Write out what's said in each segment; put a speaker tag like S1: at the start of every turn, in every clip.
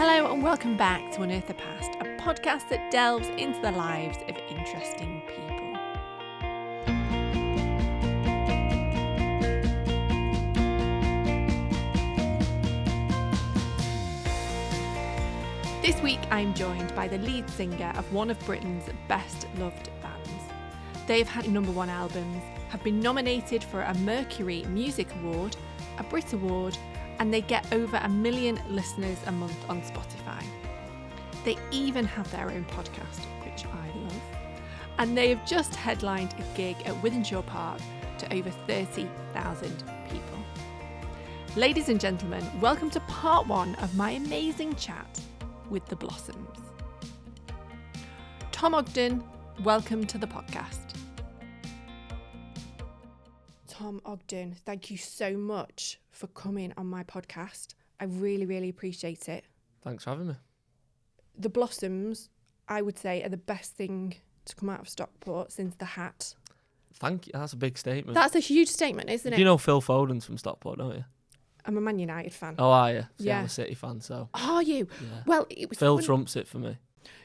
S1: Hello and welcome back to Unearth the Past, a podcast that delves into the lives of interesting people. This week I'm joined by the lead singer of one of Britain's best loved bands. They've had #1 albums, have been nominated for a Mercury Music Award, a Brit Award, and they get over 1 million listeners a month on Spotify. They even have their own podcast, which I love. And they have just headlined a gig at Wythenshawe Park to over 30,000 people. Ladies and gentlemen, welcome to part 1 of my amazing chat with the Blossoms. Tom Ogden, welcome to the podcast. Tom Ogden, thank you so much for coming on my podcast. I really, really appreciate it.
S2: Thanks for having me.
S1: The Blossoms, I would say, are the best thing to come out of Stockport since the hat.
S2: Thank you. That's a big statement.
S1: That's a huge statement, isn't it?
S2: You know Phil Foden's from Stockport, don't you?
S1: I'm a Man United fan.
S2: Oh, are you? See,
S1: Yeah.
S2: I'm a City fan, so.
S1: Are you?
S2: Yeah.
S1: Well, it was
S2: Phil
S1: fun.
S2: trumps it for me.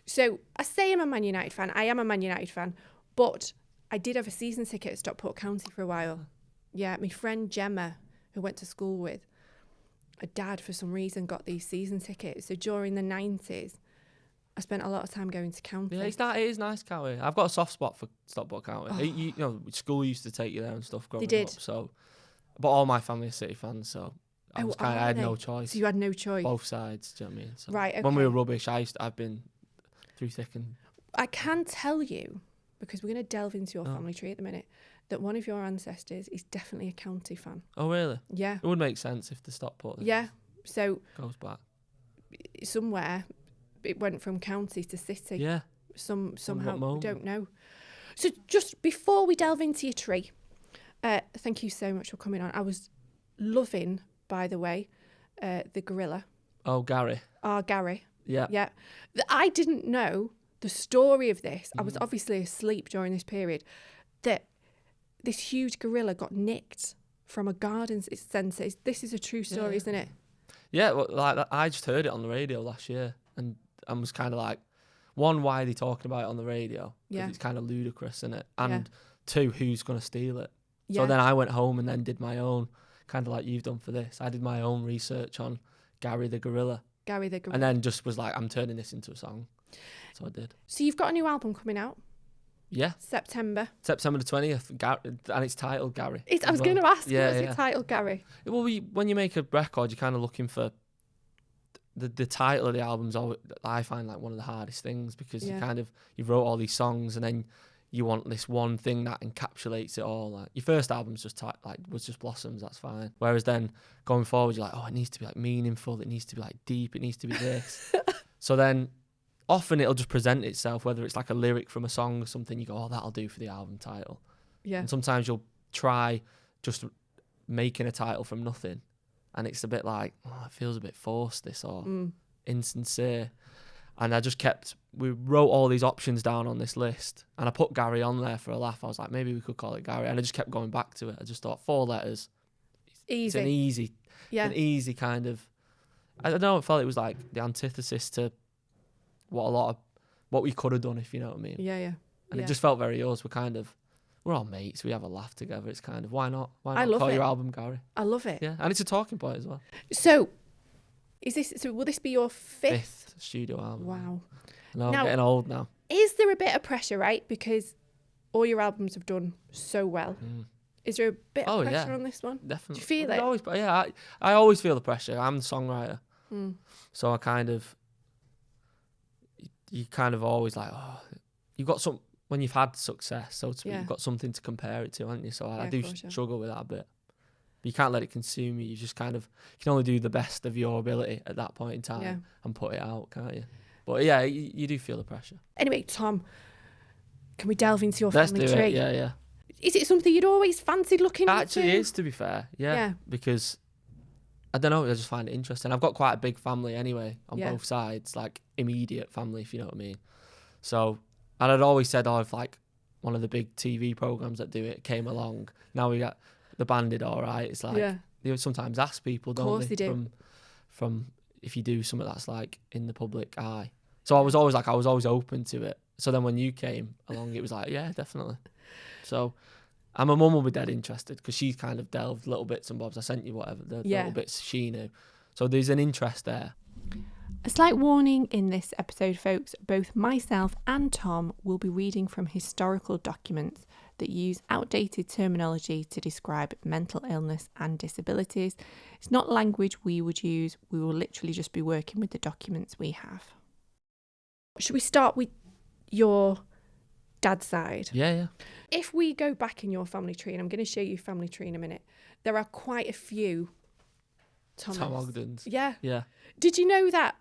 S1: So I say I'm a Man United fan. I am a Man United fan, but I did have a season ticket at Stockport County for a while. Yeah, my friend Gemma, who I went to school with, her dad, for some reason, got these season tickets. So during the 90s, I spent a lot of time going to County.
S2: Yeah, it is nice, County. I've got a soft spot for Stockport County.
S1: Oh.
S2: You know, school used to take you there and stuff growing
S1: did.
S2: up. So, but all my family are City fans, so I had no
S1: So
S2: choice.
S1: you had no choice.
S2: Both sides, do you know what I mean? So
S1: Right, okay.
S2: When we were rubbish, I've been through thick and...
S1: I can tell you, because we're going to delve into your
S2: Oh.
S1: family tree at the minute, that one of your ancestors is definitely a County fan.
S2: Oh, really?
S1: Yeah.
S2: It would make sense if the Stockport
S1: Yeah. So
S2: goes back.
S1: somewhere it went from County to City.
S2: Yeah.
S1: Somehow, we
S2: moment?
S1: don't know. So just before we delve into your tree, thank you so much for coming on. I was loving, by the way, the gorilla.
S2: Oh, Gary.
S1: Gary.
S2: Yeah.
S1: Yeah. I didn't know the story of this. I was obviously asleep during this period. That this huge gorilla got nicked from a garden centre. This is a true story,
S2: Yeah.
S1: isn't it?
S2: Yeah, well, like I just heard it on the radio last year, and I was kind of like, one, why are they talking about it on the radio? 'Cause
S1: Yeah.
S2: it's kind of ludicrous, isn't it? And
S1: Yeah.
S2: 2, who's going to steal it?
S1: Yeah.
S2: So then I went home and then did my own, kind of like you've done for this. I did my own research on Gary the gorilla,
S1: Gary the gorilla.
S2: and then just was like, I'm turning this into a song. So I did.
S1: So you've got a new album coming out,
S2: Yeah,
S1: September.
S2: September the 20th, and it's titled Gary.
S1: I was going to ask,
S2: Yeah,
S1: what's
S2: yeah.
S1: it titled, Gary?
S2: Well, when you make a record, you're kind of looking for the title of the album's always, I find, like one of the hardest things, because
S1: Yeah.
S2: you wrote all these songs and then you want this one thing that encapsulates it all. Like your first album's just was just Blossoms, that's fine. Whereas then going forward, you're like, oh, it needs to be like meaningful, it needs to be like deep, it needs to be this. So then often it'll just present itself, whether it's like a lyric from a song or something, you go, oh, that'll do for the album title.
S1: Yeah.
S2: And sometimes you'll try just making a title from nothing, and it's a bit like, oh, it feels a bit forced, this, or insincere. And we wrote all these options down on this list, and I put Gary on there for a laugh. I was like, maybe we could call it Gary. And I just kept going back to it. I just thought 4 letters.
S1: Easy.
S2: It's an easy kind of, I don't know, I felt it was like the antithesis to what we could have done, if you know what I mean.
S1: Yeah.
S2: And it just felt very yours. We're all mates. We have a laugh together. It's kind of, why not?
S1: I love
S2: call
S1: it.
S2: your album Gary?
S1: I love it.
S2: Yeah, and it's a talking point as well.
S1: So, will this be your 5th?
S2: Studio album.
S1: Wow.
S2: No,
S1: Now-
S2: I'm getting old now.
S1: Is there a bit of pressure, right? Because all your albums have done so well. Is there a bit of pressure on this one?
S2: Definitely.
S1: Do you feel it?
S2: I always feel the pressure. I'm the songwriter. So I you kind of always like, oh, you've got when you've had success, so to speak, you've got something to compare it to, haven't you? So I do struggle with that a bit. But you can't let it consume you. You just kind of, you can only do the best of your ability at that point in time and put it out, can't you? But yeah, you do feel the pressure.
S1: Anyway, Tom, can we delve into your
S2: Let's
S1: family
S2: do
S1: tree?
S2: it, yeah.
S1: Is it something you'd always fancied looking into?
S2: Actually, it is, to be fair, yeah. Because, I don't know, I just find it interesting. I've got quite a big family anyway, on both sides, like immediate family, if you know what I mean. So, and I'd always said, if like one of the big TV programs that do it came along, now we got the band did all right. It's like, they would sometimes ask people, don't
S1: Of course
S2: they?
S1: they do.
S2: From if you do something that's like in the public eye. So I was always open to it. So then when you came along, it was like, yeah, definitely. So, and my mum will be dead interested because she's kind of delved little bits and bobs. I sent you whatever, the little bits she knew. So there's an interest there.
S1: A slight warning in this episode, folks. Both myself and Tom will be reading from historical documents that use outdated terminology to describe mental illness and disabilities. It's not language we would use. We will literally just be working with the documents we have. Should we start with your dad's side?
S2: Yeah.
S1: If we go back in your family tree, and I'm going to show you family tree in a minute, there are quite a few Tom
S2: Ogdens.
S1: Yeah.
S2: Yeah.
S1: Did you know that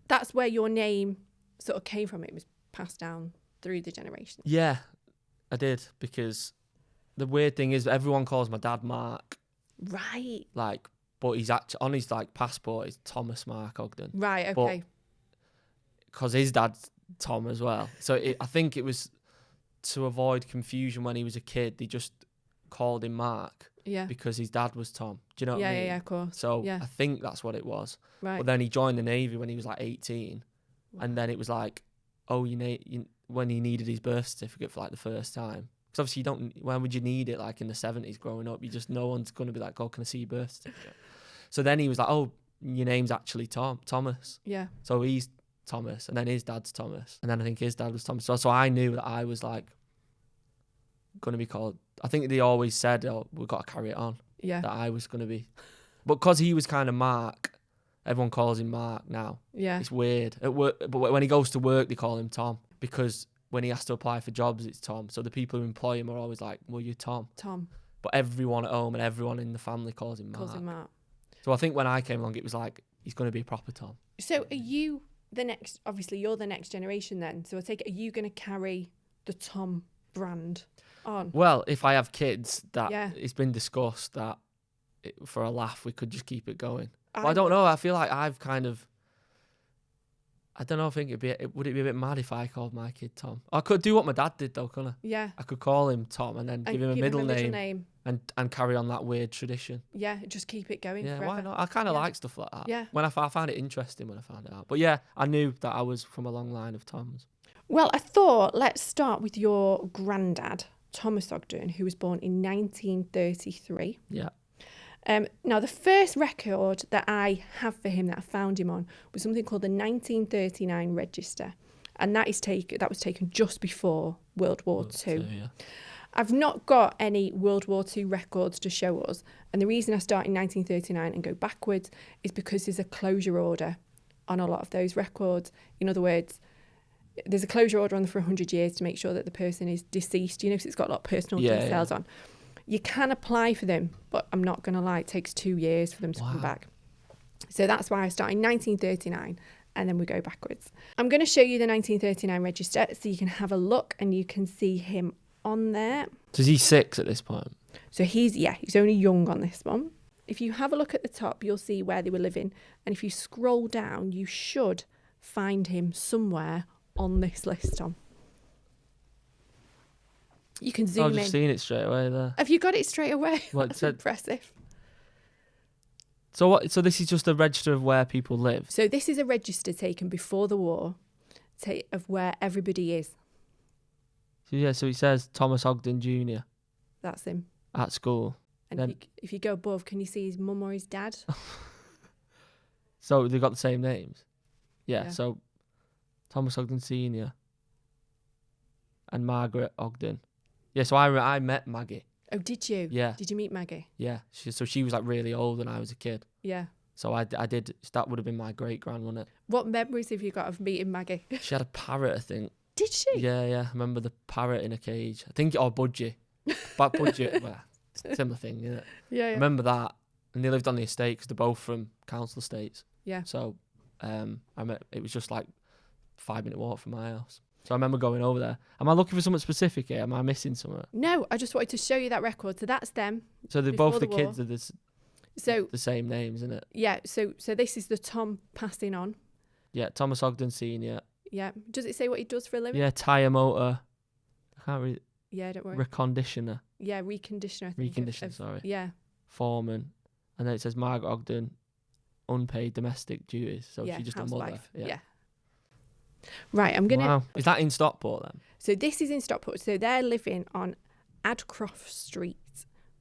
S1: that's where your name sort of came from? It was passed down through the generations.
S2: Yeah, I did, because the weird thing is everyone calls my dad Mark.
S1: Right.
S2: Like, but he's actually on his like passport is Thomas Mark Ogden.
S1: Right. Okay.
S2: Because his dad's Tom as well. So I think it was to avoid confusion when he was a kid. They just called him Mark.
S1: Yeah.
S2: Because his dad was Tom. Do you know what I mean?
S1: Yeah, of course.
S2: So
S1: yeah.
S2: I think that's what it was.
S1: Right.
S2: But then he joined the Navy when he was like 18. Wow. And then it was like, when he needed his birth certificate for like the first time. Because obviously when would you need it? Like in the 70s growing up, no one's going to be like, oh, can I see your birth certificate? So then he was like, oh, your name's actually Thomas.
S1: Yeah.
S2: So he's Thomas, and then his dad's Thomas. And then I think his dad was Thomas. So I knew that I was like going to be called, I think they always said, oh, we've got to carry it on.
S1: Yeah.
S2: That I was going to be. But because he was kind of Mark, everyone calls him Mark now.
S1: Yeah.
S2: It's weird. At work, but when he goes to work, they call him Tom. Because when he has to apply for jobs, it's Tom. So the people who employ him are always like, well, you're Tom.
S1: Tom.
S2: But everyone at home and everyone in the family calls him Mark. So I think when I came along, it was like, he's going to be a proper Tom. So
S1: are you the next, obviously you're the next generation then. So I take it, are you going to carry the Tom brand on?
S2: Well, if I have kids, it's been discussed that for a laugh, we could just keep it going. But I don't know. I feel like I've kind of, I don't know. I think would it be a bit mad if I called my kid Tom? I could do what my dad did though, couldn't I?
S1: Yeah.
S2: I could call him Tom and then give him a middle name. And carry on that weird tradition.
S1: Yeah, just keep it going forever.
S2: Why not? I kind of like stuff like that.
S1: Yeah.
S2: When I found it interesting when I found it out. But yeah, I knew that I was from a long line of Toms.
S1: Well, I thought let's start with your granddad, Thomas Ogden, who was born in 1933.
S2: Yeah.
S1: Now, the first record that I have for him that I found him on was something called the 1939 Register. And that was taken just before World War II.
S2: Yeah.
S1: I've not got any World War II records to show us. And the reason I start in 1939 and go backwards is because there's a closure order on a lot of those records. In other words, there's a closure order on them for 100 years to make sure that the person is deceased, because it's got a lot of personal details on. You can apply for them, but I'm not going to lie, it takes 2 years for them to come back. So that's why I start in 1939 and then we go backwards. I'm going to show you the 1939 register so you can have a look and you can see him on there.
S2: So is he 6 at this point?
S1: So he's only young on this one. If you have a look at the top, you'll see where they were living. And if you scroll down, you should find him somewhere on this list, Tom. You can zoom in.
S2: I've just seen it straight away there.
S1: Have you got it straight away? That's impressive.
S2: So what? So this is just a register of where people live?
S1: So this is a register taken before the war of where everybody is.
S2: So it says Thomas Ogden Jr.
S1: That's him.
S2: At school.
S1: And then, if you go above, can you see his mum or his dad?
S2: So they've got the same names? Yeah. So Thomas Ogden Sr. and Margaret Ogden. Yeah, so I met Maggie.
S1: Oh, did you?
S2: Yeah.
S1: Did you meet Maggie?
S2: Yeah. She was like really old when I was a kid.
S1: Yeah.
S2: So I did, that would have been my great-grand, wouldn't it?
S1: What memories have you got of meeting Maggie?
S2: She had a parrot, I think.
S1: Did she?
S2: Yeah. I remember the parrot in a cage. I think, or Budgie. But Budgie, well, similar thing, isn't it?
S1: Yeah.
S2: I remember that. And they lived on the estate because they're both from council estates.
S1: Yeah.
S2: So it was just like 5-minute walk from my house. So I remember going over there. Am I looking for something specific here? Am I missing something?
S1: No, I just wanted to show you that record. So that's them.
S2: So they're both the kids are the same names, isn't it?
S1: Yeah. So this is the Tom passing on.
S2: Yeah, Thomas Ogden Sr.
S1: Yeah. Does it say what he does for a living?
S2: Yeah, tyre motor. I can't read.
S1: Yeah, don't worry.
S2: Reconditioner.
S1: Yeah, reconditioner. I think
S2: Reconditioner, sorry.
S1: Yeah.
S2: Foreman. And then it says Margaret Ogden, unpaid domestic duties. So she's just a mother.
S1: housewife. Yeah. Right, I'm going to...
S2: Wow. Is that in Stockport then?
S1: So this is in Stockport. So they're living on Adcroft Street,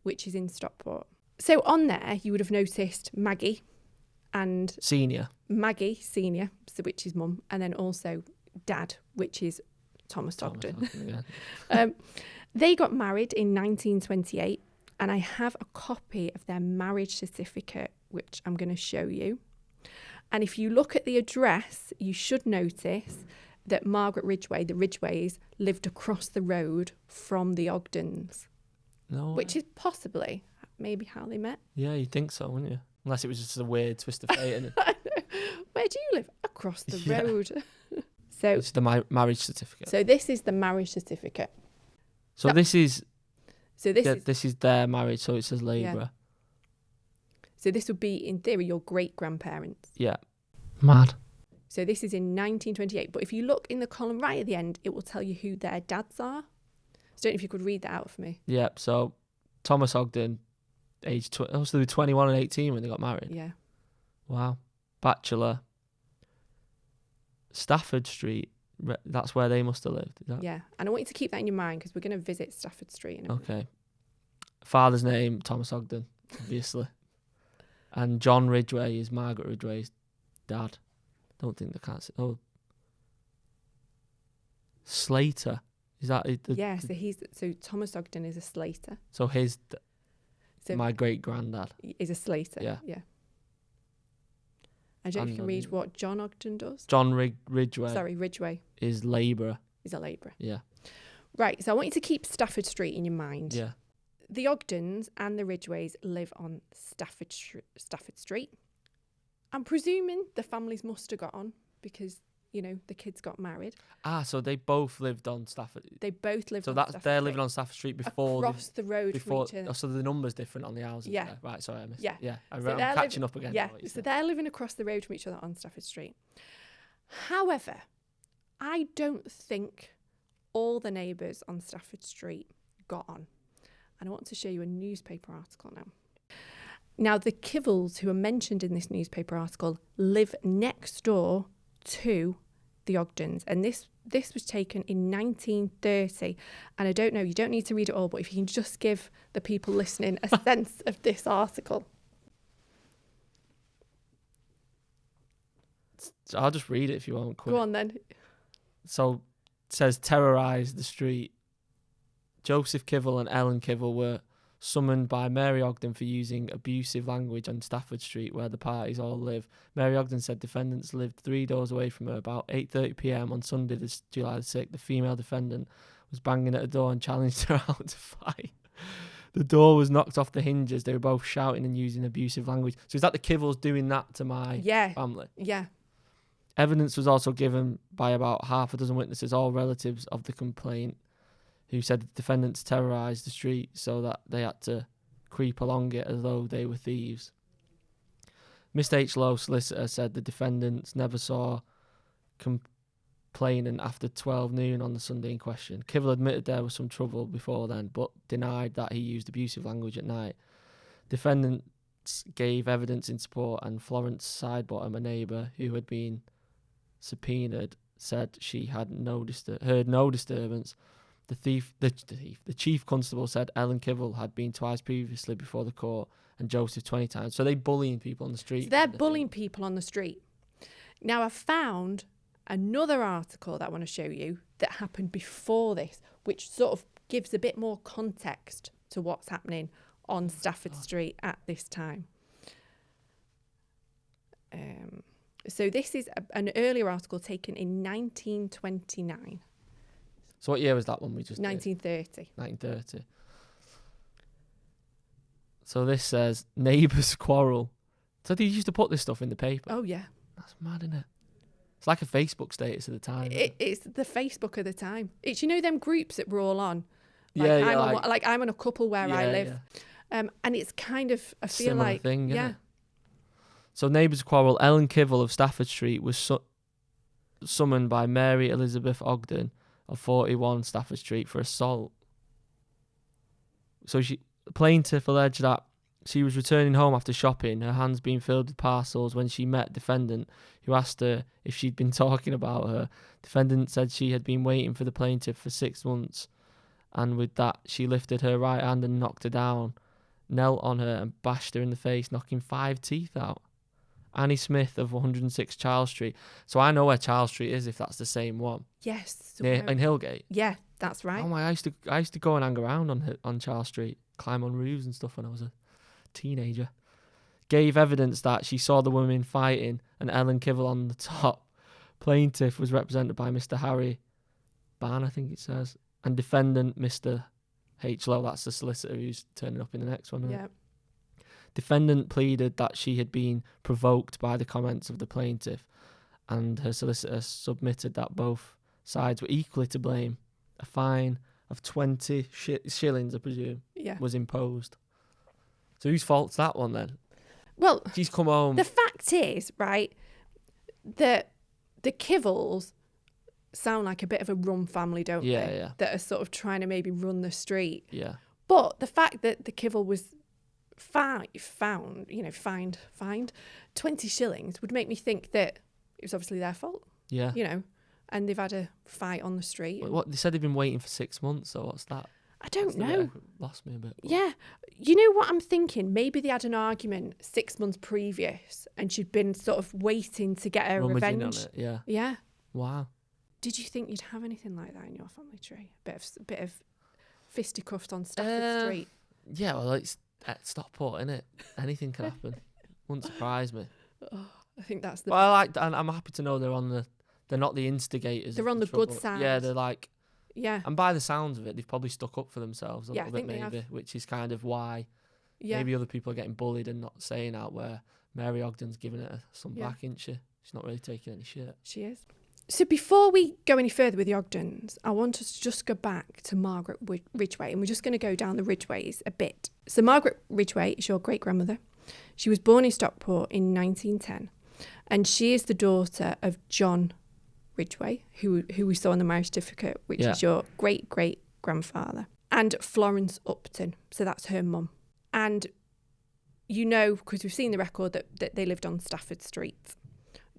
S1: which is in Stockport. So on there, you would have noticed Maggie and... Maggie, senior, so which is mum, and then also Dad, which is Thomas Ogden. They got married in 1928, and I have a copy of their marriage certificate, which I'm going to show you. And if you look at the address, you should notice that Margaret Ridgway, the Ridgways, lived across the road from the Ogdens.
S2: No way.
S1: Which is possibly maybe how they met.
S2: Yeah, you'd think so, wouldn't you? Unless it was just a weird twist of fate. Isn't it?
S1: Where do you live? Across the road. So
S2: it's the marriage certificate.
S1: So this is the marriage certificate.
S2: So this is their marriage, so it says labourer.
S1: Yeah. So this would be, in theory, your great-grandparents.
S2: Yeah. Mad.
S1: So this is in 1928. But if you look in the column right at the end, it will tell you who their dads are. So I don't know if you could read that out for me.
S2: Yeah. So Thomas Ogden, age so they were 21 and 18 when they got married.
S1: Yeah.
S2: Wow. Bachelor. Stafford Street. That's where they must have lived. Is that?
S1: Yeah. And I want you to keep that in your mind because we're going to visit Stafford Street in a minute.
S2: Okay. Father's name, Thomas Ogden, obviously. And John Ridgway is Margaret Ridgway's dad. Don't think they can't say. Oh. Slater. Is that it?
S1: Yeah, so Thomas Ogden is a Slater.
S2: So my great granddad
S1: is a Slater.
S2: Yeah.
S1: Yeah. I don't know if you can read what John Ogden does.
S2: John Ridgway.
S1: Sorry, Ridgway.
S2: Is labourer.
S1: He's a labourer.
S2: Yeah.
S1: Right, so I want you to keep Stafford Street in your mind.
S2: Yeah.
S1: The Ogdens and the Ridgways live on Stafford Street. I'm presuming the families must have got on because, the kids got married.
S2: So they both lived on Stafford.
S1: They both lived
S2: on
S1: Stafford Street.
S2: So they're living on Stafford Street before...
S1: Across the road from each other.
S2: So the number's different on the houses.
S1: Yeah.
S2: There. Right, sorry, I missed
S1: it.
S2: Yeah. I'm
S1: so
S2: catching up again.
S1: Yeah, so they're living across the road from each other on Stafford Street. However, I don't think all the neighbours on Stafford Street got on. And I want to show you a newspaper article now. Now, the Kivels who are mentioned in this newspaper article live next door to the Ogdens. And this was taken in 1930. And I don't know, you don't need to read it all, but if you can just give the people listening a sense of this article.
S2: So I'll just read it if you want. Quick.
S1: Go on then.
S2: So it says terrorised the street. Joseph Kivel and Ellen Kivel were summoned by Mary Ogden for using abusive language on Stafford Street where the parties all live. Mary Ogden said defendants lived 3 doors away from her. About 8:30 p.m. on Sunday, July the 6th, the female defendant was banging at the door and challenged her out to fight. The door was knocked off the hinges. They were both shouting and using abusive language. So is that the Kivels doing that to my family?
S1: Yeah.
S2: Evidence was also given by about half a dozen witnesses, all relatives of the complaint, who said the defendants terrorised the street so that they had to creep along it as though they were thieves. Mr. H. Lowe, solicitor, said the defendants never saw complainant after 12 noon on the Sunday in question. Kivel admitted there was some trouble before then, but denied that he used abusive language at night. Defendants gave evidence in support, and Florence Sidebottom, a neighbour who had been subpoenaed, said she had heard no disturbance. The chief constable said Ellen Kivel had been twice previously before the court and Joseph 20 times. So they bullying people on the street.
S1: So they're bullying people on the street. Now I've found another article that I want to show you that happened before this, which sort of gives a bit more context to what's happening on Stafford Street at this time. So this is an earlier article taken in 1929.
S2: So what year was that one we just
S1: 1930.
S2: 1930. So this says, neighbours quarrel. So they used to put this stuff in the paper?
S1: Oh, yeah.
S2: That's mad, isn't it? It's like a Facebook status at the time.
S1: It's the Facebook of the time. It's, them groups that we're all on. I'm on a couple where I live. Yeah. And it's kind of, I feel
S2: similar
S1: like...
S2: thing, isn't it? So neighbours quarrel. Ellen Kivel of Stafford Street was summoned by Mary Elizabeth Ogden of 41 Stafford Street for assault. So plaintiff alleged that She was returning home after shopping, her hands being filled with parcels, when she met defendant, who asked her if she'd been talking about her. Defendant said she had been waiting for the plaintiff for 6 months, and with that, she lifted her right hand and knocked her down, knelt on her and bashed her in the face, knocking 5 teeth out. Annie Smith of 106 Charles Street. So I know where Charles Street is, if that's the same one.
S1: Yes.
S2: In Hillgate.
S1: Yeah, that's right.
S2: Oh my! I used to go and hang around on Charles Street, climb on roofs and stuff when I was a teenager. Gave evidence that she saw the women fighting and Ellen Kivell on the top. Plaintiff was represented by Mr. Harry Ban, I think it says, and defendant Mr. H. Lowe. That's the solicitor who's turning up in the next one. Isn't it? Defendant pleaded that she had been provoked by the comments of the plaintiff, and her solicitor submitted that both sides were equally to blame. A fine of 20 shillings, I presume, was imposed. So whose fault's that one then?
S1: Well,
S2: she's come home.
S1: The fact is, right, that the Kivells sound like a bit of a rum family, don't they?
S2: Yeah.
S1: That are sort of trying to maybe run the street.
S2: Yeah.
S1: But the fact that the Kivell was fined 20 shillings would make me think that it was obviously their fault.
S2: Yeah.
S1: You know, and they've had a fight on the street.
S2: What they said they've been waiting for 6 months, so what's that?
S1: I don't know.
S2: Lost me a bit.
S1: Yeah. You know what I'm thinking? Maybe they had an argument 6 months previous and she'd been sort of waiting to get her revenge.
S2: On it. Yeah.
S1: Yeah.
S2: Wow.
S1: Did you think you'd have anything like that in your family tree? A bit of fisticuffs on Stafford Street?
S2: Yeah, well, it's Stockport, innit? Anything can happen. Wouldn't surprise me.
S1: Oh, I think that's the...
S2: Well, and I'm happy to know they're not the instigators.
S1: They're on the good side.
S2: Yeah, they're like...
S1: Yeah.
S2: And by the sounds of it, they've probably stuck up for themselves a little bit,
S1: maybe,
S2: maybe, which is kind of why maybe other people are getting bullied and not saying out, where Mary Ogden's giving it some back, isn't she? She's not really taking any shit.
S1: She is. So before we go any further with the Ogdens, I want us to just go back to Margaret Ridgeway, and we're just going to go down the Ridgeways a bit. So Margaret Ridgeway is your great-grandmother. She was born in Stockport in 1910, and she is the daughter of John Ridgeway, who we saw in the marriage certificate, which is your great-great-grandfather, and Florence Upton. So that's her mum. And you know, because we've seen the record, that they lived on Stafford Street.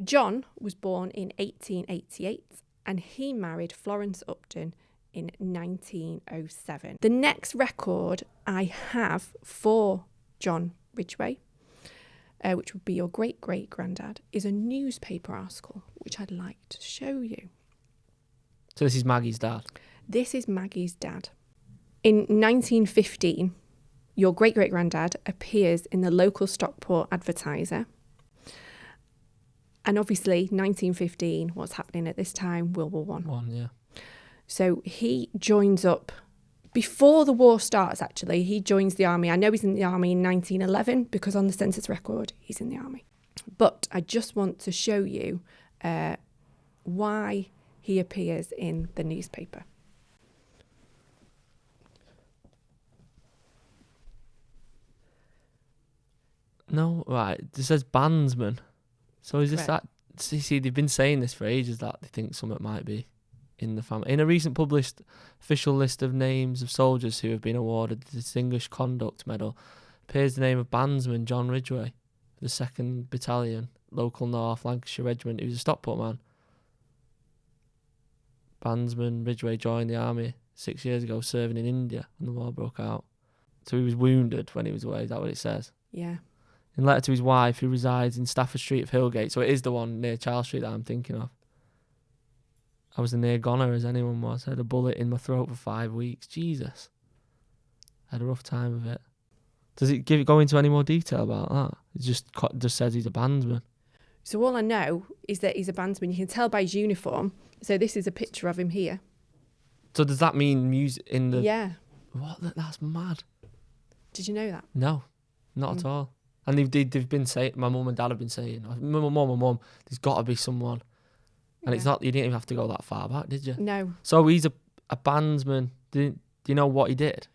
S1: John was born in 1888 and he married Florence Upton in 1907. The next record I have for John Ridgeway, which would be your great-great-granddad, is a newspaper article, which I'd like to show you.
S2: So this is Maggie's dad?
S1: This is Maggie's dad. In 1915, your great-great-granddad appears in the local Stockport Advertiser. And obviously, 1915, what's happening at this time? World War I. So he joins up, before the war starts actually, he joins the army. I know he's in the army in 1911 because on the census record, he's in the army. But I just want to show you why he appears in the newspaper.
S2: No, right. It says bandsman. So is this that? See, they've been saying this for ages that they think something might be in the family. In a recent published official list of names of soldiers who have been awarded the Distinguished Conduct Medal appears the name of bandsman John Ridgeway, the 2nd Battalion, local North Lancashire Regiment, who's a Stockport man. Bandsman Ridgeway joined the army 6 years ago, serving in India when the war broke out. So he was wounded when he was away. Is that what it says?
S1: Yeah.
S2: In a letter to his wife, who resides in Stafford Street of Hillgate. So it is the one near Charles Street that I'm thinking of. I was a near goner as anyone was. I had a bullet in my throat for 5 weeks. Jesus. I had a rough time of it. Does it go into any more detail about that? It just says he's a bandsman.
S1: So all I know is that he's a bandsman. You can tell by his uniform. So this is a picture of him here.
S2: So does that mean music in the...
S1: Yeah.
S2: What? That's mad.
S1: Did you know that?
S2: No, not at all. And they've been saying, my mum and dad have been saying, my mum, there's got to be someone. And it's not, you didn't even have to go that far back, did you?
S1: No.
S2: So he's a bandsman. Do you know what he did?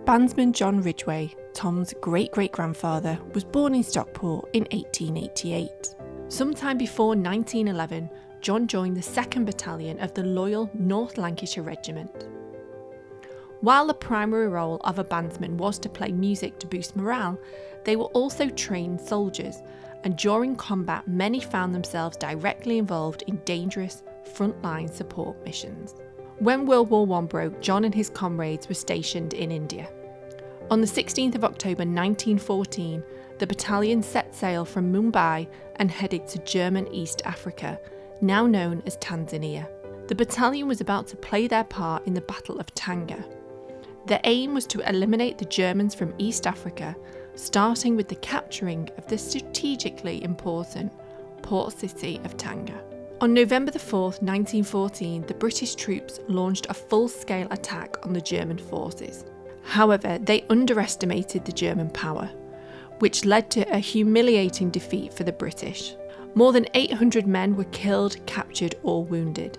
S1: Bandsman John Ridgeway, Tom's great-great-grandfather, was born in Stockport in 1888. Sometime before 1911, John joined the 2nd Battalion of the loyal North Lancashire Regiment. While the primary role of a bandsman was to play music to boost morale, they were also trained soldiers, and during combat many found themselves directly involved in dangerous frontline support missions. When World War I broke, John and his comrades were stationed in India. On the 16th of October 1914, the battalion set sail from Mumbai and headed to German East Africa, now known as Tanzania. The battalion was about to play their part in the Battle of Tanga. The aim was to eliminate the Germans from East Africa, starting with the capturing of the strategically important port city of Tanga. On November 4th, 1914, the British troops launched a full-scale attack on the German forces. However, they underestimated the German power, which led to a humiliating defeat for the British. More than 800 men were killed, captured, or wounded.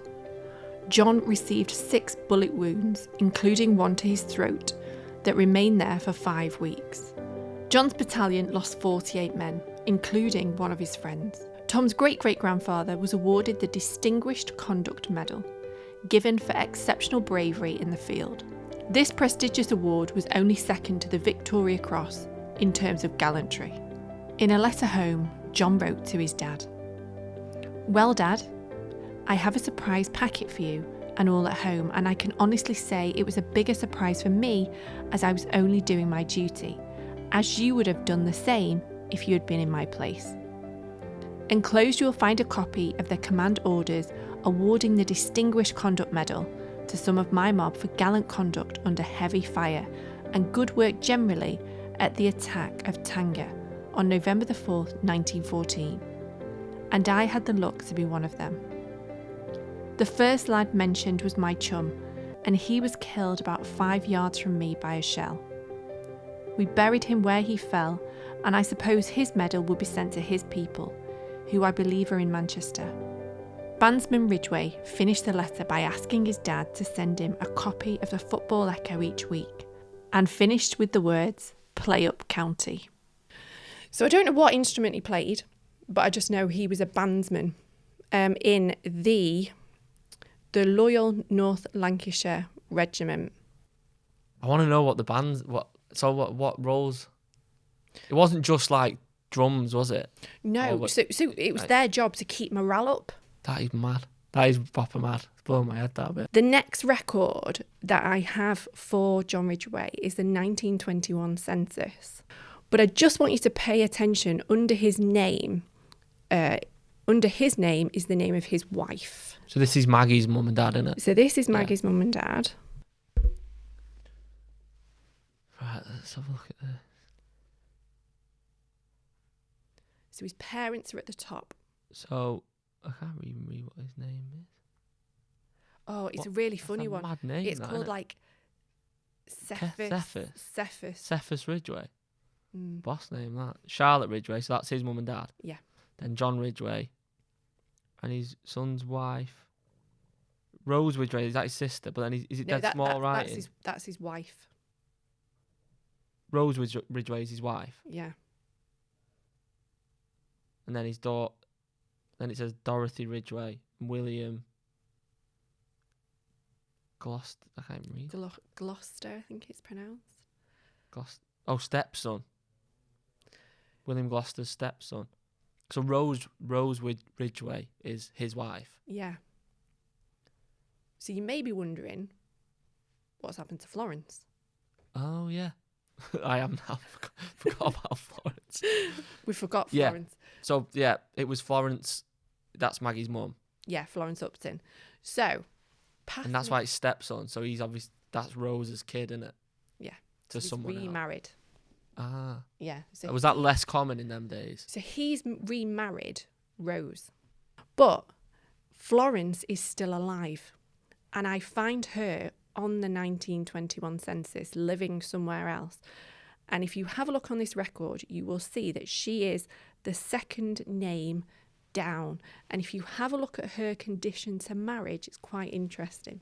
S1: John received 6 bullet wounds, including one to his throat, that remained there for 5 weeks. John's battalion lost 48 men, including one of his friends. Tom's great-great-grandfather was awarded the Distinguished Conduct Medal, given for exceptional bravery in the field. This prestigious award was only second to the Victoria Cross in terms of gallantry. In a letter home, John wrote to his dad, "Well, Dad, I have a surprise packet for you and all at home, and I can honestly say it was a bigger surprise for me as I was only doing my duty, as you would have done the same if you had been in my place. Enclosed you will find a copy of the command orders awarding the Distinguished Conduct Medal to some of my mob for gallant conduct under heavy fire and good work generally at the attack of Tanga on November 4th, 1914. And I had the luck to be one of them. The first lad mentioned was my chum, and he was killed about 5 yards from me by a shell. We buried him where he fell, and I suppose his medal will be sent to his people, who I believe are in Manchester." Bandsman Ridgeway finished the letter by asking his dad to send him a copy of the Football Echo each week, and finished with the words, "Play up county." So I don't know what instrument he played, but I just know he was a bandsman in the Loyal North Lancashire Regiment.
S2: I want to know what the bands, what roles. It wasn't just like drums, was it?
S1: No, so it was their job to keep morale up.
S2: That is mad. That is proper mad. It's blowing my head that bit.
S1: The next record that I have for John Ridgeway is the 1921 census. But I just want you to pay attention. Under his name is the name of his wife.
S2: So this is Maggie's mum and dad, isn't it?
S1: So this is Maggie's mum and dad.
S2: Right, let's have a look at this.
S1: So his parents are at the top.
S2: So I can't even read what his name is.
S1: Oh, it's a really funny one.
S2: Mad name.
S1: It's called like
S2: Cephas Ridgeway. Boss name that. Charlotte Ridgeway. So that's his mum and dad.
S1: Yeah.
S2: Then John Ridgeway, and his son's wife, Rose Ridgeway. Is that his sister? But then is it dead small writing?
S1: That's his wife.
S2: Rose Ridgeway is his wife.
S1: Yeah.
S2: And then his daughter. Then it says Dorothy Ridgeway, William Gloucester. I can't even read.
S1: Gloucester, I think it's pronounced.
S2: Stepson. William Gloucester's stepson. So Rose Ridgeway is his wife.
S1: Yeah. So you may be wondering what's happened to Florence.
S2: Oh yeah, I am now. Forgot about Florence.
S1: We forgot Florence.
S2: Yeah. So yeah, it was Florence. That's Maggie's mum.
S1: Yeah, Florence Upton. So,
S2: and that's why it's stepson. So he's obviously that's Rose's kid, isn't it?
S1: Yeah.
S2: To
S1: so
S2: someone
S1: he's remarried.
S2: Ah.
S1: Yeah. So
S2: was that less common in them days?
S1: So he's remarried Rose, but Florence is still alive, and I find her on the 1921 census living somewhere else. And if you have a look on this record, you will see that she is the second name down. And if you have a look at her condition to marriage, it's quite interesting.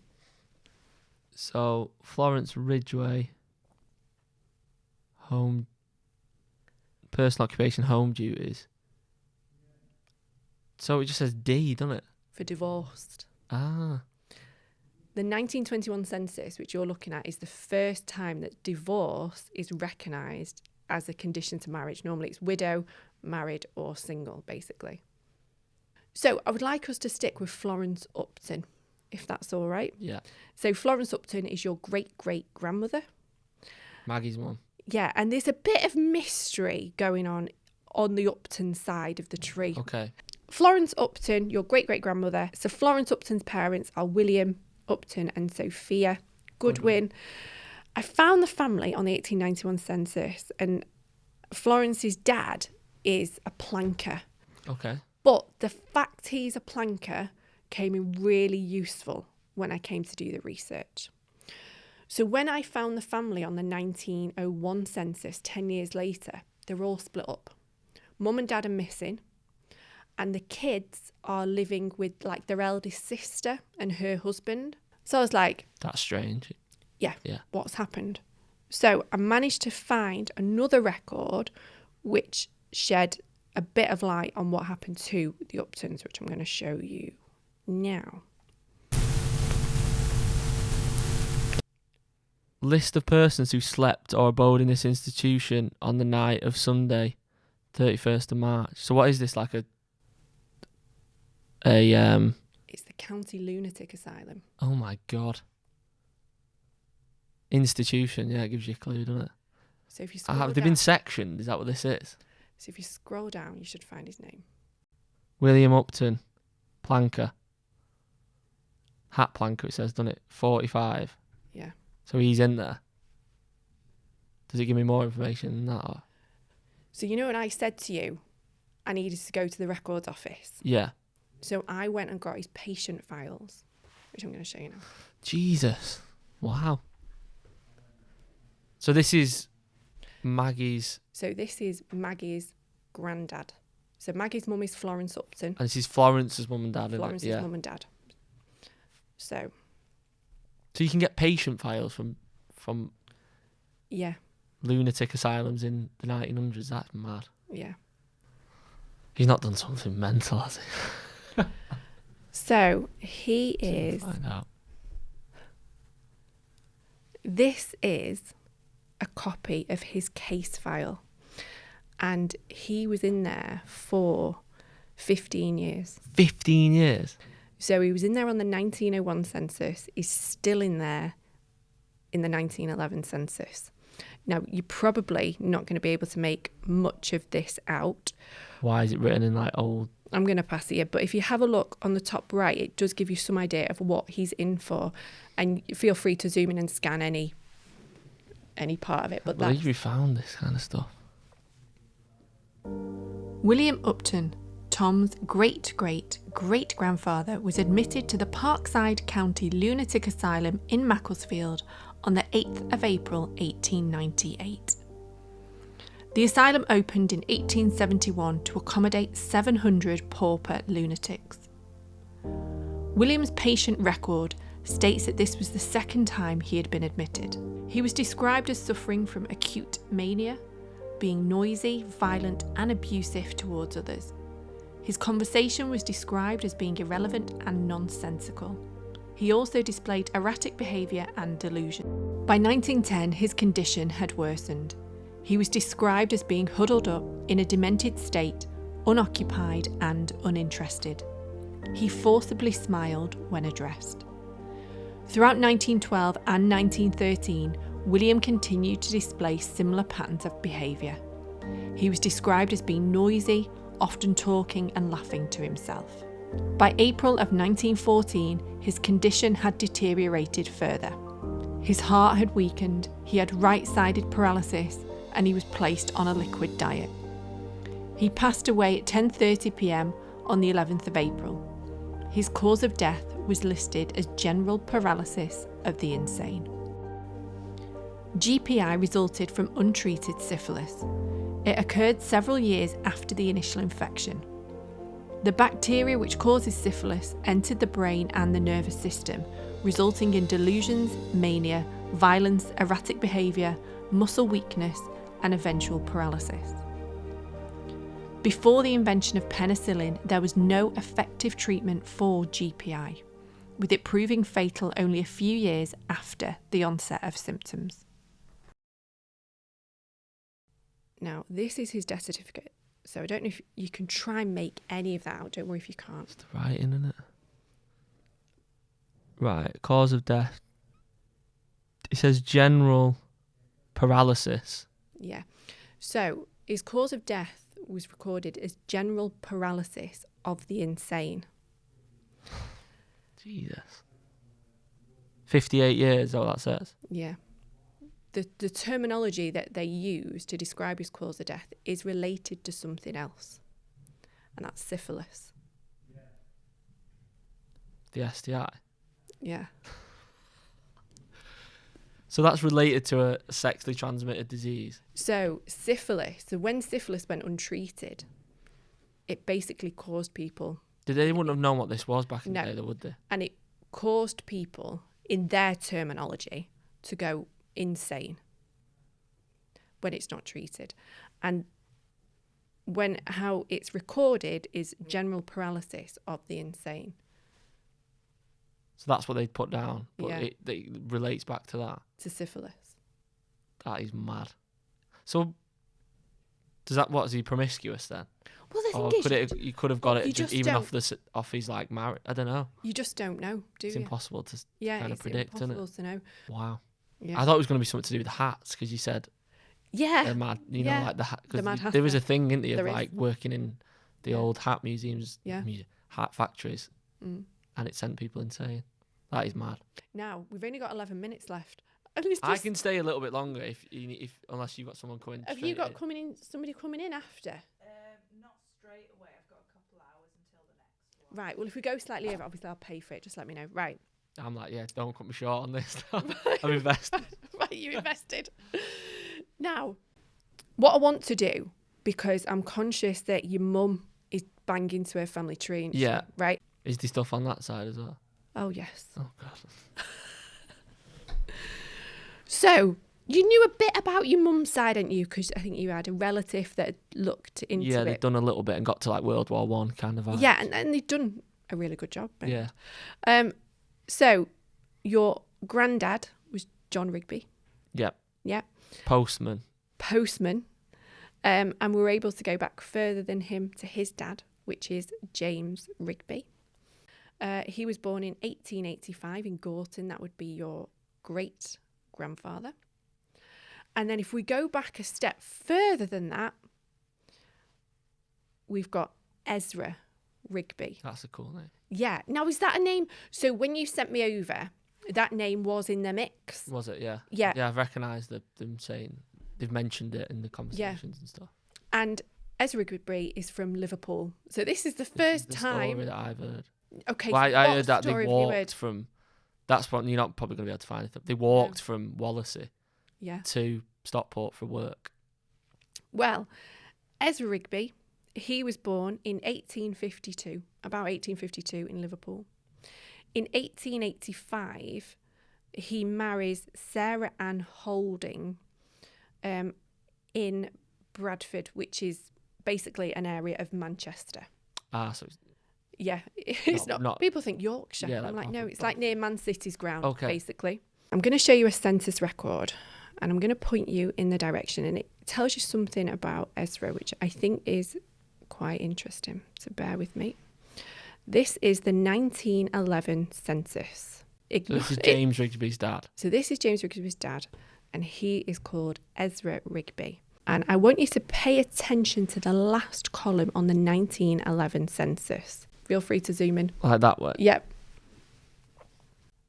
S2: So Florence Ridgeway, personal occupation, home duties. So it just says D, doesn't it?
S1: For divorced.
S2: Ah.
S1: The 1921 census, which you're looking at, is the first time that divorce is recognised as a condition to marriage. Normally it's widow, married or single, basically. So I would like us to stick with Florence Upton, if that's all right.
S2: Yeah.
S1: So Florence Upton is your great-great-grandmother.
S2: Maggie's mum.
S1: Yeah, and there's a bit of mystery going on the Upton side of the tree.
S2: Okay.
S1: Florence Upton, your great-great-grandmother. So Florence Upton's parents are William Upton and Sophia Goodwin. I found the family on the 1891 census, and Florence's dad is a planker.
S2: Okay.
S1: But the fact he's a planker came in really useful when I came to do the research. So when I found the family on the 1901 census 10 years later, they're all split up. Mum and dad are missing, and the kids are living with like their eldest sister and her husband. So I was like,
S2: that's strange.
S1: Yeah.
S2: Yeah.
S1: What's happened? So I managed to find another record which shed a bit of light on what happened to the Uptons, which I'm going to show you now.
S2: List of persons who slept or abode in this institution on the night of Sunday, 31st of March. So what is this, like a
S1: It's the County Lunatic Asylum.
S2: oh my God. Institution, yeah, it gives you a clue, doesn't it?
S1: So if you scroll
S2: Have they been sectioned? Is that what this is?
S1: So if you scroll down, you should find his name.
S2: William Upton, planker. Hat planker, it says, doesn't it? 45.
S1: Yeah.
S2: So he's in there. Does it give me more information than that? Or?
S1: So you know when I said to you, I needed to go to the records office?
S2: Yeah.
S1: So I went and got his patient files, which I'm going to show you now.
S2: Jesus. Wow. So this is Maggie's...
S1: So this is Maggie's granddad. So Maggie's mum is Florence Upton.
S2: And this is Florence's mum and dad, isn't it?
S1: Florence's
S2: Yeah.
S1: mum and dad. So
S2: you can get patient files from
S1: yeah,
S2: lunatic asylums in the 1900s. That's mad.
S1: yeah.
S2: He's not done something mental, has he?
S1: So he is...
S2: Find out.
S1: This is a copy of his case file. And he was in there for 15 years.
S2: 15 years?
S1: So he was in there on the 1901 census. He's still in there in the 1911 census. Now, you're probably not going to be able to make much of this out.
S2: Why is it written in like old?
S1: I'm going to pass it here, but if you have a look on the top right, it does give you some idea of what he's in for. And feel free to zoom in and scan any part of it. But
S2: I believe we found this kind of stuff.
S1: William Upton, Tom's great-great-great-grandfather, was admitted to the Parkside County Lunatic Asylum in Macclesfield on the 8th of April 1898. The asylum opened in 1871 to accommodate 700 pauper lunatics. William's patient record states that this was the second time he had been admitted. He was described as suffering from acute mania, being noisy, violent and abusive towards others. His conversation was described as being irrelevant and nonsensical. He also displayed erratic behaviour and delusion. By 1910, his condition had worsened. He was described as being huddled up in a demented state, unoccupied and uninterested. He forcibly smiled when addressed. Throughout 1912 and 1913, William continued to display similar patterns of behaviour. He was described as being noisy, often talking and laughing to himself. By April of 1914, his condition had deteriorated further. His heart had weakened, he had right-sided paralysis, and he was placed on a liquid diet. He passed away at 10:30 p.m. on the 11th of April. His cause of death was listed as general paralysis of the insane. GPI resulted from untreated syphilis. It occurred several years after the initial infection. The bacteria which causes syphilis entered the brain and the nervous system, resulting in delusions, mania, violence, erratic behaviour, muscle weakness, and eventual paralysis. Before the invention of penicillin, there was no effective treatment for GPI. with it proving fatal only a few years after the onset of symptoms. Now, this is his death certificate, so I don't know if you can try and make any of that out. Don't worry if you can't.
S2: It's the writing, isn't it? Right, cause of death. It says general paralysis.
S1: Yeah. So his cause of death was recorded as general paralysis of the insane.
S2: Jesus. 58 years, all that says.
S1: Yeah. The terminology that they use to describe his cause of death is related to something else, and that's syphilis.
S2: The STI.
S1: Yeah.
S2: So that's related to a sexually transmitted disease.
S1: So when syphilis went untreated, it basically caused people...
S2: They wouldn't have known what this was back in
S1: No.
S2: the day, though, would they?
S1: And it caused people, in their terminology, to go insane when it's not treated. And how it's recorded is general paralysis of the insane.
S2: So that's what they put down. But
S1: Yeah.
S2: it relates back to that.
S1: To syphilis.
S2: That is mad. So, is he promiscuous then?
S1: Well, the
S2: Or
S1: thing is,
S2: you could have got
S1: you
S2: it
S1: just
S2: even
S1: don't-
S2: off his like marriage. I don't know.
S1: you just don't know, do
S2: It's
S1: you?
S2: impossible to
S1: Yeah,
S2: kind of
S1: it's
S2: predict, isn't
S1: impossible
S2: it?
S1: to know.
S2: Wow.
S1: Yeah.
S2: I thought it was going to be something to do with the hats because you said
S1: Yeah.
S2: they're mad. You
S1: Yeah.
S2: know, like the hat.
S1: The Mad
S2: Because there was a
S1: Hatter.
S2: thing, isn't there,
S1: There
S2: of
S1: is.
S2: like working in the
S1: Yeah.
S2: old hat museums,
S1: Yeah.
S2: hat factories,
S1: Mm.
S2: and it sent people insane. That is mad.
S1: Now, we've only got 11 minutes left. And it's
S2: I
S1: just,
S2: can stay a little bit longer if unless you've got someone coming.
S1: have
S2: straight
S1: you got
S2: in.
S1: somebody coming in after?
S3: Not straight away. I've got a couple hours until the next one.
S1: Right, well, if we go slightly over, obviously I'll pay for it. Just let me know. Right.
S2: I'm like, yeah, don't cut me short on this. I'm invested.
S1: Right, you invested. Now, what I want to do, because I'm conscious that your mum is banging to her family tree. And
S2: Yeah.
S1: right?
S2: Is the stuff on that side as well?
S1: Oh, yes.
S2: Oh god.
S1: So, you knew a bit about your mum's side, didn't you? Because I think you had a relative that had looked into
S2: Yeah,
S1: it.
S2: they've done a little bit and got to like World War One kind of vibe.
S1: Yeah, and they've done a really good job. Right?
S2: Yeah.
S1: So, your granddad was John Rigby.
S2: Yep.
S1: Yeah.
S2: Postman.
S1: And we were able to go back further than him to his dad, which is James Rigby. He was born in 1885 in Gorton. That would be your great-grandfather. And then if we go back a step further than that, we've got Ezra Rigby.
S2: That's a cool name.
S1: Yeah. Now, is that a name? So when you sent me over, that name was in the mix.
S2: Was it? Yeah.
S1: Yeah.
S2: Yeah, I've recognised them saying they've mentioned it in the conversations and stuff.
S1: And Ezra Rigby is from Liverpool. So this is the first
S2: the
S1: time.
S2: story that I've heard.
S1: Okay.
S2: Well,
S1: so
S2: I
S1: what
S2: heard that they
S1: story have you heard?
S2: walked from. That's what you're not probably going to be able to find it. They walked from Wallasey
S1: Yeah.
S2: to Stockport for work.
S1: Well, Ezra Rigby, he was born in 1852, about 1852 in Liverpool. In 1885, he marries Sarah Ann Holding in Bradford, which is basically an area of Manchester.
S2: So it's
S1: Yeah, it's not. People think Yorkshire.
S2: Yeah,
S1: I'm
S2: like
S1: like, no,
S2: proper-
S1: it's like near Man City's ground,
S2: Okay.
S1: basically. I'm going to show you a census record and I'm going to point you in the direction, and it tells you something about Ezra, which I think is quite interesting. So bear with me. This is the 1911 census.
S2: So this is James Rigby's dad.
S1: So this is James Rigby's dad, and he is called Ezra Rigby. And I want you to pay attention to the last column on the 1911 census. Feel free to zoom in.
S2: Like that way.
S1: Yep.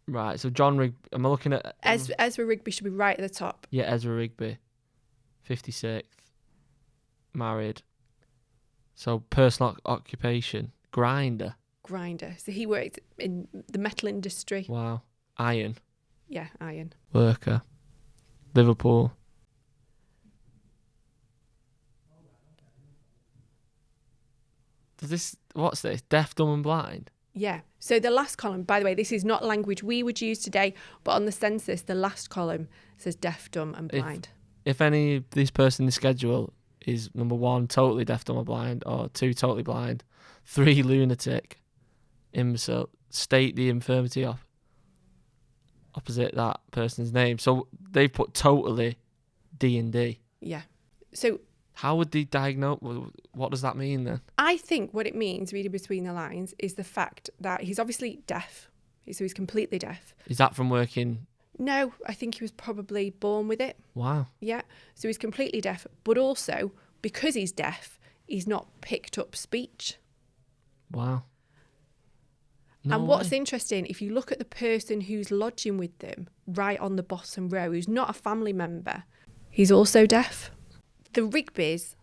S2: Right. So John Rigby. Am I looking at
S1: Ezra Rigby should be right at the top.
S2: Yeah, Ezra Rigby, 56th, married. So personal occupation, grinder.
S1: Grinder. So he worked in the metal industry.
S2: Wow. Iron
S1: Yeah, iron.
S2: worker. Liverpool. What's this? Deaf, dumb and blind?
S1: Yeah. So the last column, by the way, this is not language we would use today, but on the census, the last column says deaf, dumb and blind.
S2: If any of this person in the schedule is number 1, totally deaf, dumb or blind, or 2, totally blind, 3, lunatic, imbecile, state the infirmity opposite that person's name. So they put totally D&D.
S1: Yeah. So
S2: How would they diagnose? What does that mean then?
S1: I think what it means, reading between the lines, is the fact that he's obviously deaf. So he's completely deaf.
S2: Is that from working?
S1: No, I think he was probably born with it.
S2: Wow.
S1: Yeah. So he's completely deaf. But also, because he's deaf, he's not picked up speech.
S2: Wow. No
S1: and what's
S2: way.
S1: interesting, if you look at the person who's lodging with them, right on the bottom row, who's not a family member, he's also deaf. The Rigbys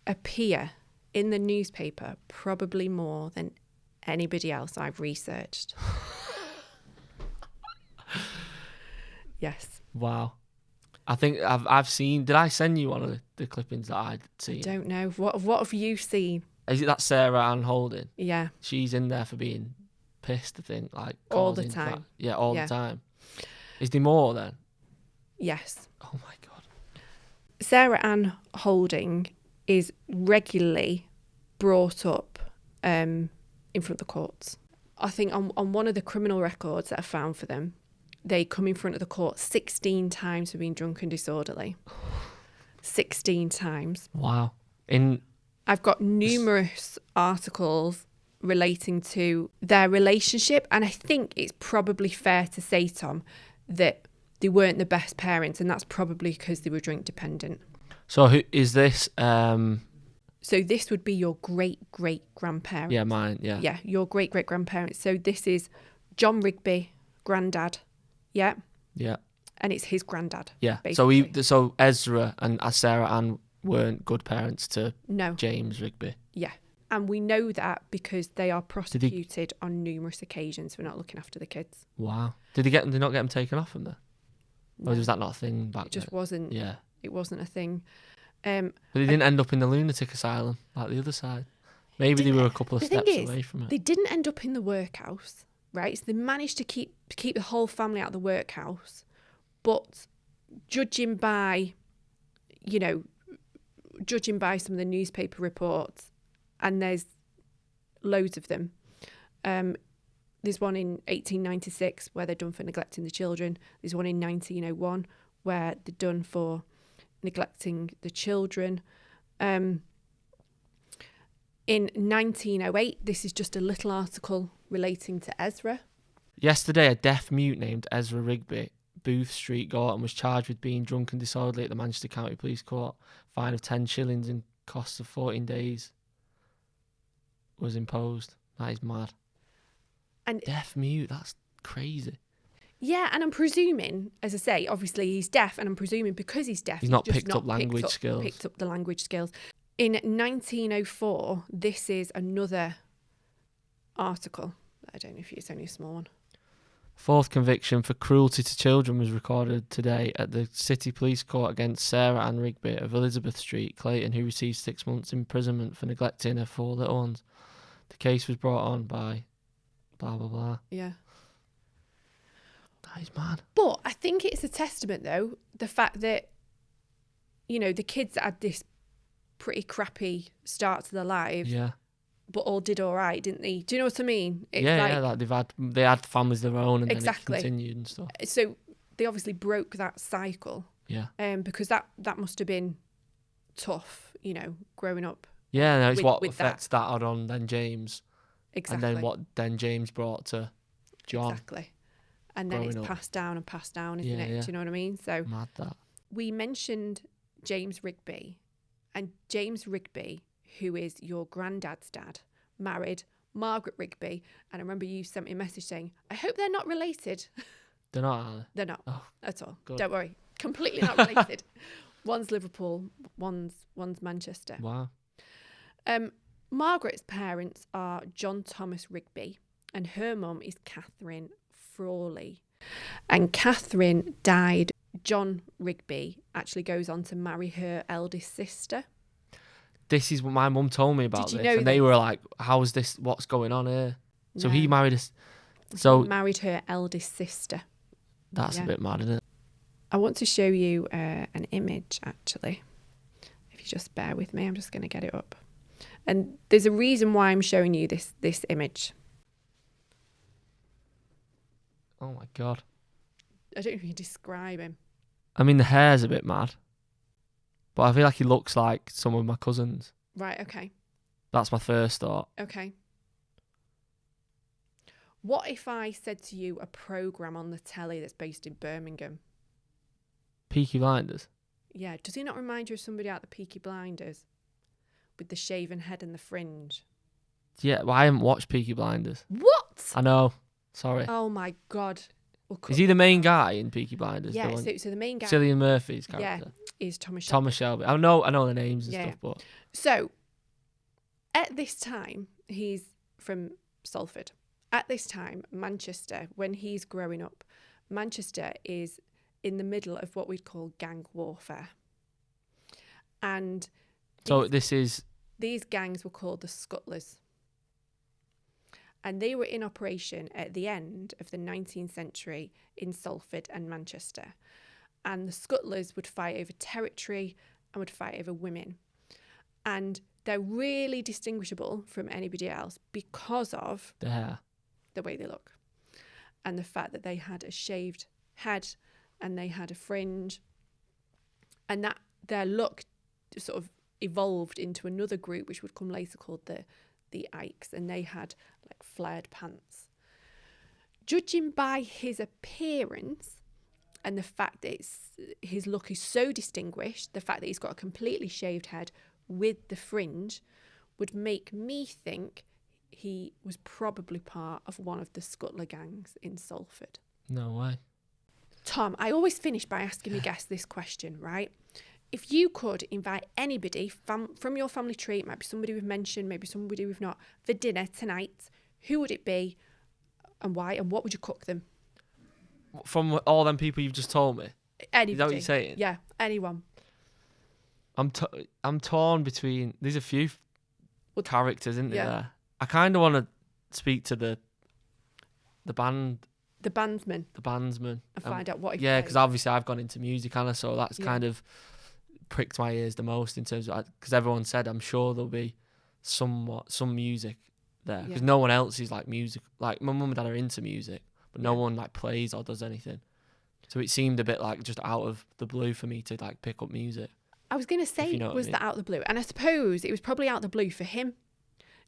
S1: appear in the newspaper probably more than anybody else I've researched. Yes.
S2: Wow. I think I've seen. Did I send you one of the clippings that I'd seen?
S1: I don't know. What have you seen?
S2: Is it that Sarah Ann Holding?
S1: Yeah.
S2: She's in there for being pissed, I think. Like
S1: All the
S2: causing
S1: time.
S2: Yeah, all
S1: Yeah.
S2: the time. Is there more then?
S1: Yes.
S2: Oh my God.
S1: Sarah Ann Holding is regularly brought up in front of the courts. I think on one of the criminal records that I found for them, they come in front of the court 16 times for being drunk and disorderly. 16 times.
S2: Wow.
S1: I've got numerous articles relating to their relationship, and I think it's probably fair to say, Tom, that they weren't the best parents, and that's probably because they were drink dependent.
S2: So who is this?
S1: So this would be your great-great-grandparents.
S2: Yeah, mine. Yeah.
S1: Yeah, your great-great-grandparents. So this is John Rigby, granddad. Yeah.
S2: Yeah.
S1: And it's his granddad.
S2: Yeah.
S1: Basically.
S2: So Ezra and Sarah Ann weren't good parents to
S1: No.
S2: James Rigby.
S1: Yeah. And we know that because they are prosecuted on numerous occasions for not looking after the kids.
S2: Wow. Did they not get them taken off them there?
S1: No.
S2: Or was that not a thing back
S1: It just
S2: then?
S1: wasn't.
S2: Yeah.
S1: It wasn't a thing.
S2: But they didn't end up in the lunatic asylum like the other side. Maybe they were a couple of
S1: The thing
S2: steps
S1: is,
S2: away from it.
S1: They didn't end up in the workhouse, right? So they managed to keep the whole family out of the workhouse. But judging by some of the newspaper reports, and there's loads of them. There's one in 1896 where they're done for neglecting the children. There's one in 1901 where they're done for neglecting the children. In 1908, this is just a little article relating to Ezra.
S2: Yesterday, a deaf mute named Ezra Rigby, Booth Street, Gorton, was charged with being drunk and disorderly at the Manchester County Police Court. Fine of 10 shillings and costs of 14 days was imposed. That is mad.
S1: And
S2: deaf mute, that's crazy.
S1: Yeah, and I'm presuming, as I say, obviously he's deaf, and I'm presuming because he's deaf,
S2: He's not
S1: just
S2: picked up language skills.
S1: Picked up the language skills. In 1904, this is another article. I don't know if it's only a small one.
S2: Fourth conviction for cruelty to children was recorded today at the City Police Court against Sarah Ann Rigby of Elizabeth Street, Clayton, who received 6 months imprisonment for neglecting her 4 little ones. The case was brought on by blah, blah, blah.
S1: Yeah.
S2: That is mad.
S1: But I think it's a testament, though, the fact that, the kids had this pretty crappy start to their lives,
S2: Yeah.
S1: but all did all right, didn't they? Do you know what I mean? It's
S2: they had families of their own, and
S1: Exactly.
S2: then it continued and stuff.
S1: So they obviously broke that cycle.
S2: Yeah.
S1: Because that must have been tough, growing up.
S2: Yeah, no, it's what
S1: with
S2: effects that had on then James.
S1: Exactly.
S2: And then what then James brought to John.
S1: Exactly. And then it's
S2: growing up.
S1: passed down, isn't
S2: Yeah,
S1: it?
S2: yeah.
S1: Do you know what I mean? So
S2: Mad that.
S1: we mentioned James Rigby, and James Rigby, who is your granddad's dad, married Margaret Rigby. And I remember you sent me a message saying, I hope they're not related.
S2: They're not, are they?
S1: They're not
S2: Oh,
S1: at all.
S2: good.
S1: Don't worry. Completely not related. One's Liverpool, one's Manchester.
S2: Wow.
S1: Margaret's parents are John Thomas Rigby, and her mum is Catherine Frawley. And Catherine died. John Rigby actually goes on to marry her eldest sister.
S2: This is what my mum told me about
S1: Did you
S2: this.
S1: know
S2: And they
S1: this?
S2: were like, how's this? What's going on here? So he
S1: No.
S2: married us.
S1: He
S2: So
S1: married her eldest sister.
S2: that's
S1: Yeah.
S2: a bit mad, isn't it?
S1: I want to show you an image, actually. If you just bear with me, I'm just going to get it up. And there's a reason why I'm showing you this image.
S2: Oh my God.
S1: I don't know if you can describe him.
S2: I mean, the hair's a bit mad, but I feel like he looks like some of my cousins.
S1: Right, okay.
S2: That's my first thought.
S1: Okay. What if I said to you a programme on the telly that's based in Birmingham?
S2: Peaky Blinders.
S1: Yeah, does he not remind you of somebody out the Peaky Blinders? With the shaven head and the fringe.
S2: Yeah, well, I haven't watched Peaky Blinders.
S1: What?
S2: I know. Sorry.
S1: Oh my God.
S2: Is he the main guy in Peaky Blinders?
S1: Yeah, so the main guy
S2: Cillian Murphy's character.
S1: is Thomas Shelby.
S2: Thomas Shelby. I know the names and stuff, but
S1: So, at this time, he's from Salford. At this time, Manchester, when he's growing up, Manchester is in the middle of what we'd call gang warfare. And
S2: so
S1: these gangs were called the Scuttlers. And they were in operation at the end of the 19th century in Salford and Manchester. And the Scuttlers would fight over territory and would fight over women. And they're really distinguishable from anybody else because of
S2: the hair,
S1: the way they look, and the fact that they had a shaved head and they had a fringe, and that their look sort of evolved into another group which would come later called the Ikes, and they had like flared pants. Judging by his appearance and the fact that his look is so distinguished, the fact that he's got a completely shaved head with the fringe would make me think he was probably part of one of the Scuttler gangs in Salford.
S2: No way.
S1: Tom, I always finish by asking my guests this question, right? If you could invite anybody from your family tree, it might be somebody we've mentioned, maybe somebody we've not, for dinner tonight, who would it be and why, and what would you cook them?
S2: From all them people you've just told me?
S1: Anybody.
S2: Is that what you're saying?
S1: Yeah, anyone.
S2: I'm torn between... There's a few characters, isn't there? I kind of want to speak to the band...
S1: The bandsman.
S2: And
S1: find out what he
S2: Yeah,
S1: plays.
S2: because obviously I've gone into music, Anna, so that's kind of pricked my ears the most in terms of... Because everyone said, I'm sure there'll be some music there. Because no one else is like music. Like, my mum and dad are into music, but no one like plays or does anything. So it seemed a bit like just out of the blue for me to like pick up music.
S1: I was going to say,
S2: you know
S1: was that out of the blue? And I suppose it was probably out of the blue for him.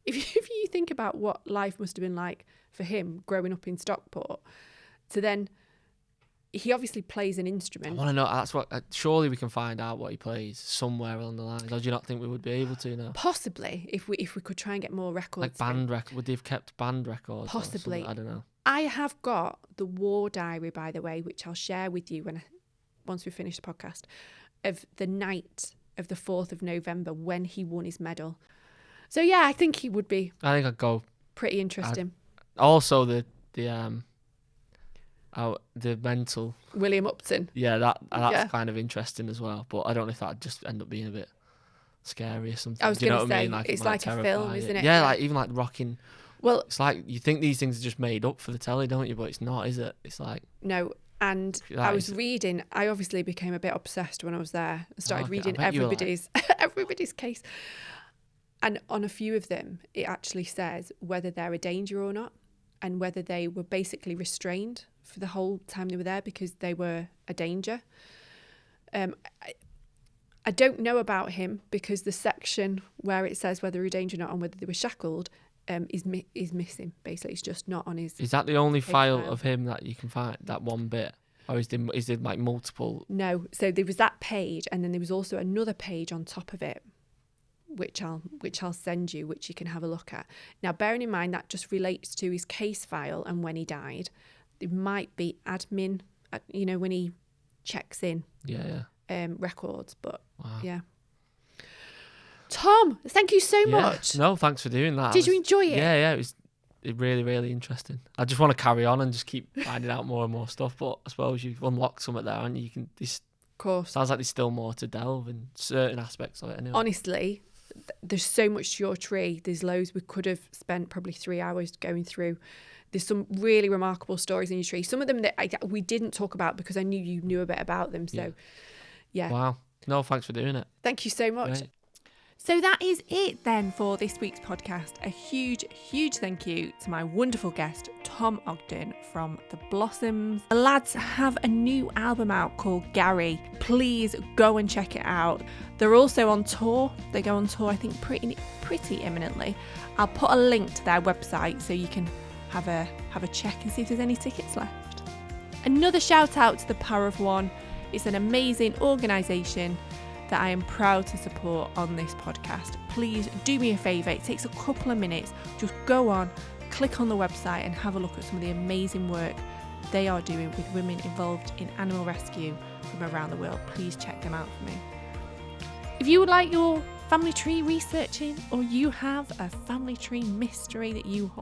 S1: If you think about what life must have been like for him growing up in Stockport, so then he obviously plays an instrument.
S2: I want to know. That's what. Surely we can find out what he plays somewhere along the line. Or do you not think we would be able to now?
S1: Possibly, if we could try and get more records.
S2: Like band records. Would they have kept band records?
S1: Possibly.
S2: I don't know.
S1: I have got the war diary, by the way, which I'll share with you once we finish the podcast, of the night of the 4th of November when he won his medal. So yeah, I think he would be.
S2: I think I'd go.
S1: Pretty interesting.
S2: Also the mental.
S1: William Upton.
S2: Yeah, that's kind of interesting as well. But I don't know if that'd just end up being a bit scary or something.
S1: I was
S2: going to
S1: say,
S2: I mean?
S1: it's like a film, isn't it?
S2: Yeah, like even like rocking.
S1: Well,
S2: it's like you think these things are just made up for the telly, don't you? But it's not, is it? It's like
S1: no. And I was reading. I obviously became a bit obsessed when I was there. I started reading everybody's case, and on a few of them, it actually says whether they're a danger or not, and whether they were basically restrained for the whole time they were there because they were a danger. I don't know about him because the section where it says whether a danger or not and whether they were shackled is missing. Basically, it's just not on his.
S2: Is that the only file of him that you can find? That one bit, or is there like multiple?
S1: No. So there was that page, and then there was also another page on top of it, which I'll send you, which you can have a look at. Now, bearing in mind that just relates to his case file and when he died, it might be admin, when he checks in. Records, but yeah. Tom, thank you so much.
S2: No, thanks for doing that.
S1: Did you enjoy it?
S2: Yeah, it was really, really interesting. I just want to carry on and just keep finding out more and more stuff, but I suppose you've unlocked something there, and you can. Of
S1: course.
S2: Sounds like there's still more to delve in certain aspects of it. Anyway.
S1: Honestly, there's so much to your tree. There's loads. We could have spent probably 3 hours going through. There's some really remarkable stories in your tree. Some of them that we didn't talk about because I knew you knew a bit about them. So, yeah.
S2: Wow. No, thanks for doing it.
S1: Thank you so much.
S2: Great.
S1: So that is it then for this week's podcast. A huge, huge thank you to my wonderful guest, Tom Tom Ogden from The Blossoms. The lads have a new album out called Gary. Please go and check it out. They're also on tour. They go on tour, I think, pretty imminently. I'll put a link to their website so you can have a check and see if there's any tickets left. Another shout out to the Power of One. It's an amazing organisation that I am proud to support on this podcast. Please do me a favour. It takes a couple of minutes. Just go on, click on the website and have a look at some of the amazing work they are doing with women involved in animal rescue from around the world. Please check them out for me. If you would like your family tree researching, or you have a family tree mystery that you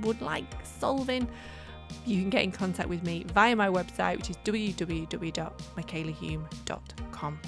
S1: would like solving, you can get in contact with me via my website, which is www.michalahume.com.